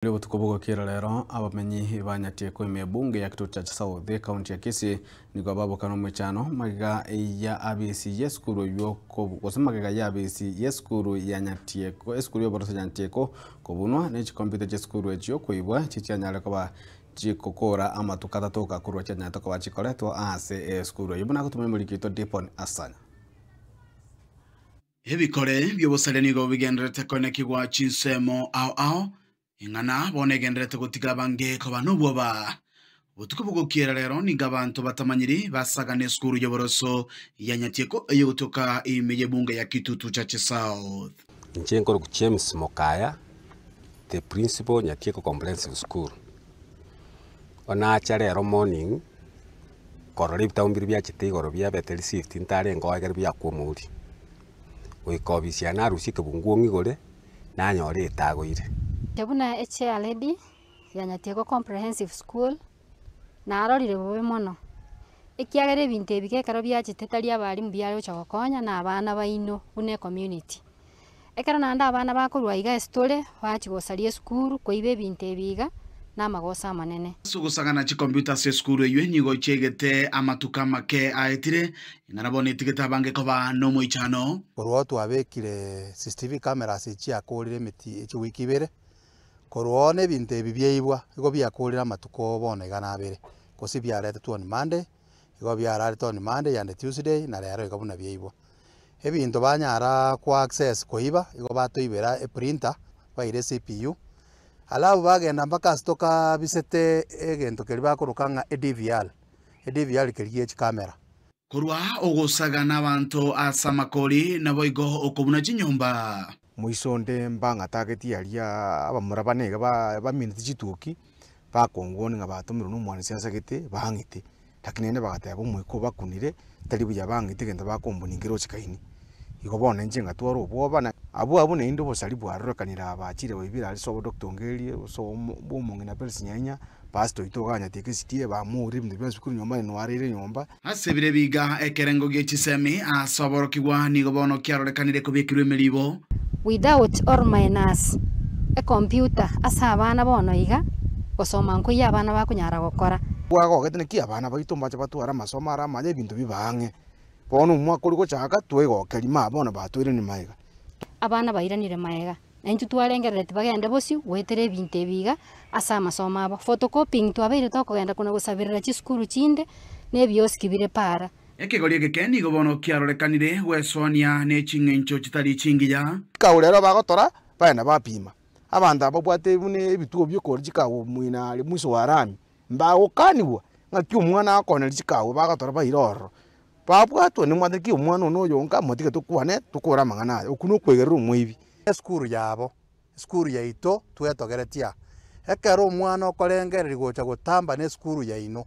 Leo tukubugukira rero abamenyi banyatie kwime bunge ya kituo cha South County ya Kisii ni kwa babu kano mwechano magiga ya abisi yeskuru yoko kusema magiga ya abisi yeskuru ya nyatie ko eskuru yo borosa nyatie ko kubunwa ne chikompita cheskuru echo kuibwa chichanyale kwa chikokora ama tukata toka kurwa chanya toka chikoleto ase eskuru yibona kutumwe mulikito Dipon Asanya Hebikore byobosalenigo bigendrete konekigwa chinsemo ao ingana bonegendrete gutiga bange ko banubwo ba butukubugukira rero ni gabantu batamanyiri basagane skuru y'oboroso yanyatieko yotoka imeye bunge ya kitutu cha South Njengo ku James Mokaya the principal Nyatieko comprehensive school ona rero morning kororipta umbiri bya chitigoro bya beteli 15 tare ngoagera bya kumuri wikobisia na rusike bunguongi gore nanyore itagoire Tebuna eche lady ya Nyatieko comprehensive school na arorire bobe mono ekiagere binte ebikekaro bya chitetalia abarimu byaro chagokonya na abana baino une community ekara nanda abana bakorwa iga estore bachigosarie school koibe binte biga na magosa manene sugusagana chi computer se school ywe nigo chegete amatuka make aetire inarabone tigeta bange ko ba no moichano korwo twabekire CCTV cameras ichi akorire miti ichi wikibere korwo ne binte bibyeibwa igo byakorira amatuko bonega nabere kosi byarete tuoni Monday igo byarare tuoni Monday and Tuesday na rero igabuna byeibwa ebinto banyara kwa access koiba igo batoibera e printer baire CPU alabu bagenda mpaka stoka bisete egento keri bakorukanga DVR keriye kamera kurwa ogosagana abantu asamakori nabo igo okobuna chinyomba muisonde mbanga target yalia abamura banega ba minute chituki bakongone ngabatumira n'umwana siasa gete bangite takinene bagateba umwiko bakunire tari buya bangite genda bakombuningiro chikaini igobone njenga twaro bwobana abo ne indo bosali bwarokanira abachire wibira ali so Dr. Ngeli so bomonge na Percy Nyanya pastor itoganya tekisitie ba muri mbe byasukuru nyoma no arire nyomba asebire biga ekerengo gechisemi asoborokigwa nigobono kyarorekanire kubikirwe meribo without or minus a computer asa abana bono iga gosoma nkuya abana bakunyara gukora bwago getene ki abana baitomba batwara masomo ara manye bintu bibange bono mwakuri go chaka twego kelima bono batwire ni maiga abana bairanire maega na intu twarengerete bagende bosi wetere binte biga asa masomo abo photocopying twabeire tokogenda kuna gusabirira chi skuru chinde ne bioski bire para ekegorie gekeni gobono kyarorekanire wesonia ne chingencho chitari chingiya kaurero bagotora baena bapima abanda abo bwate bune bituo byokori chikawo mwina ali mwiso warami mbago kaniwa ngaki umwana akona chikawo bagotora bairoro babwatwo ni mwathiki umwana no yonga motike tukwane tukora mangana okuno kwegerera umwibi skuru yabo skuru yaito twetogeretia ekero umwana okorengereri gocha gutamba ne skuru yaino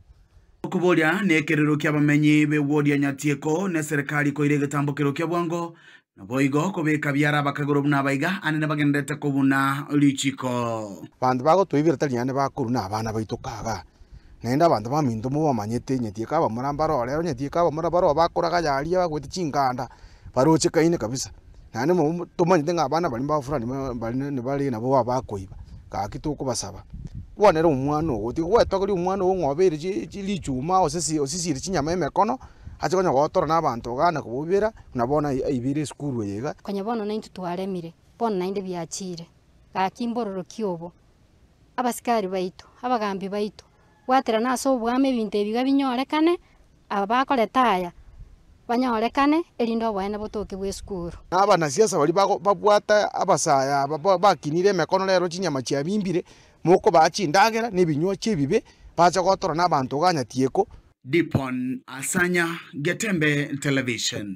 kuboria nekerero kyabamenyi be wodi ya Nyatieko ne serikali ko ire gatambukiro kyabwango na boigo kobeka byara bakagoro buna baiga anene bagendete kubuna lichiko bandu bago twibira taliane bakuru na abana baitukaga nenda bandu bamindu mu bamanyete Nyatieka bamurambaro rero Nyatieka bamurambaro bakoraga yaria bagwete chinganda baroche kaine kabisa nane mu tumanyite ngabana bali bafurani bali nabo bakoiba kakituko basaba wanero umwana uti gwetogori umwana wongobere lichuma osisiri chinyama emekono achokonya gotora nabantu gana kububira nabona ibire skuru yega konya bono na intu twaremire bono na inde byachire gakimbororo kyobo abasikari baitu abagambi baitu watera naso bwame binte biga binyorekane abakoretaya banyorekane elindo bwana botoke bwe skuru abana siasa bali babwata abasaya bakinire mekono rero chinyama chia bimbire moko bachindagera nebinywa chibibe bacha gotora nabantu ganya Nyatieko Dipon Asanya Getembe Television.